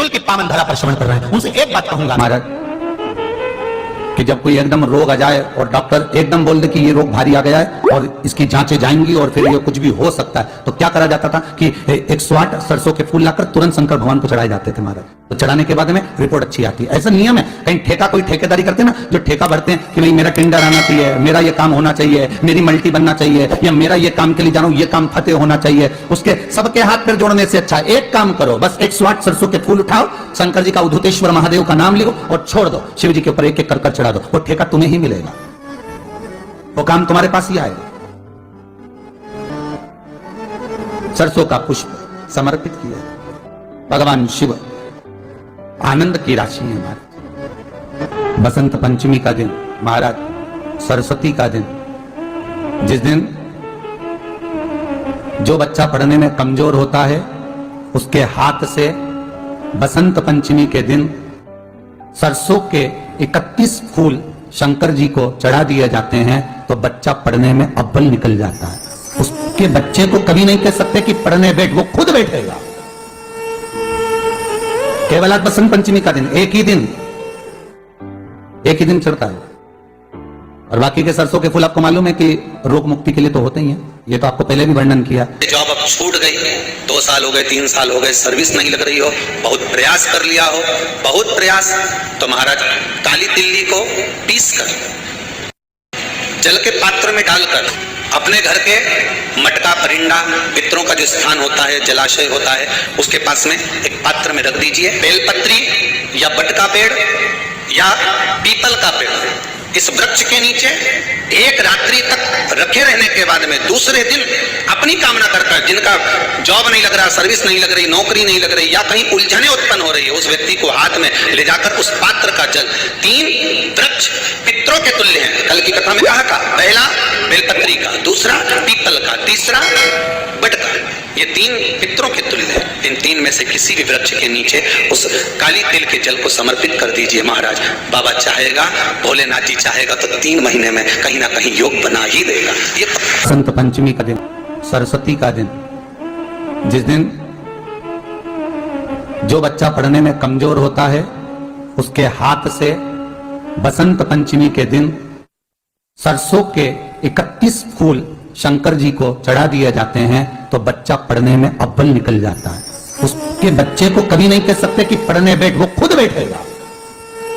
बिल्कुल की पावन धरा पर श्रवण कर रहे हैं, उनसे एक बात कहूंगा महाराज कि जब कोई एकदम रोग आ जाए और डॉक्टर एकदम बोल दे कि ये रोग भारी आ गया है और इसकी जांचें जाएंगी और फिर ये कुछ भी हो सकता है, तो क्या करा जाता था कि 108 सरसों के फूल लाकर तुरंत शंकर भगवान को चढ़ाए जाते थे महाराज। तो चढ़ाने के बाद में रिपोर्ट अच्छी आती है। ऐसा नियम है। कहीं ठेका कोई ठेकेदारी करते हैं ना, जो ठेका भरते हैं कि भाई मेरा टेंडर आना चाहिए, मेरा ये काम होना चाहिए, मेरी मल्टी बनना चाहिए, या मेरा ये काम के लिए जा रहा हूं, ये काम फतेह होना चाहिए, उसके सबके हाथ पैर जोड़ने से अच्छा एक काम करो, बस 108 सरसों के फूल उठाओ, शंकर जी का उद्धतेश्वर महादेव का नाम लिखो और छोड़ दो, शिव जी के ऊपर एक एक कर चढ़ा दो, वो ठेका तुम्हें ही मिलेगा, वो काम तुम्हारे पास ही आएगा। सरसों का पुष्प समर्पित किया, भगवान शिव आनंद की राशि है महाराज। बसंत पंचमी का दिन महाराज, सरस्वती का दिन, जिस दिन जो बच्चा पढ़ने में कमजोर होता है उसके हाथ से बसंत पंचमी के दिन सरसों के 31 फूल शंकर जी को चढ़ा दिए जाते हैं, तो बच्चा पढ़ने में अव्वल निकल जाता है। उसके बच्चे को कभी नहीं कह सकते कि पढ़ने बैठ, वो खुद बैठेगा। केवल आज बसंत पंचमी का दिन, एक ही दिन चढ़ता है, और बाकी के सरसों के फूल आपको मालूम है कि रोग मुक्ति के लिए तो होते ही हैं, ये तो आपको पहले भी वर्णन किया। जॉब अब छूट गई, 2 साल हो गए, 3 साल हो गए, सर्विस नहीं लग रही हो, बहुत प्रयास कर लिया हो, बहुत प्रयास, तो महाराज काली तिल्ली को पीस कर जल के पात्र में डालकर अपने घर के मटका परिंदा पितरों का जो स्थान होता है, जलाशय होता है, उसके पास में एक पात्र में रख दीजिए। बेलपत्री या बट का पेड़ या पीपल का पेड़, इस वृक्ष के नीचे एक रात्रि तक रखे रहने के बाद में दूसरे दिन अपनी कामना करता, जिनका जॉब नहीं लग रहा, सर्विस नहीं लग रही, नौकरी नहीं लग रही, या कहीं उलझने उत्पन्न हो रही है, उस व्यक्ति को हाथ में ले जाकर उस पात्र का जल, 3 वृक्ष पितरों के तुल्य हैं, कल की कथा में कहा था, पहला बेलपत्री का, दूसरा पीपल का, तीसरा बट का, ये 3 पितरों के तुल्य है। इन 3 में से किसी भी वृक्ष के नीचे उस काली तिल के जल को समर्पित कर दीजिए महाराज। बाबा चाहेगा, भोलेनाथ जी चाहेगा तो 3 महीने में कहीं ना कहीं योग बना ही देगा। ये बसंत पंचमी का दिन, सरस्वती का दिन, जिस दिन जो बच्चा पढ़ने में कमजोर होता है उसके हाथ से बसंत पंचमी के दिन सरसों के 31 फूल शंकर जी को चढ़ा दिए जाते हैं, तो बच्चा पढ़ने में अव्वल निकल जाता है। उसके बच्चे को कभी नहीं कह सकते कि पढ़ने बैठ, वो खुद बैठेगा।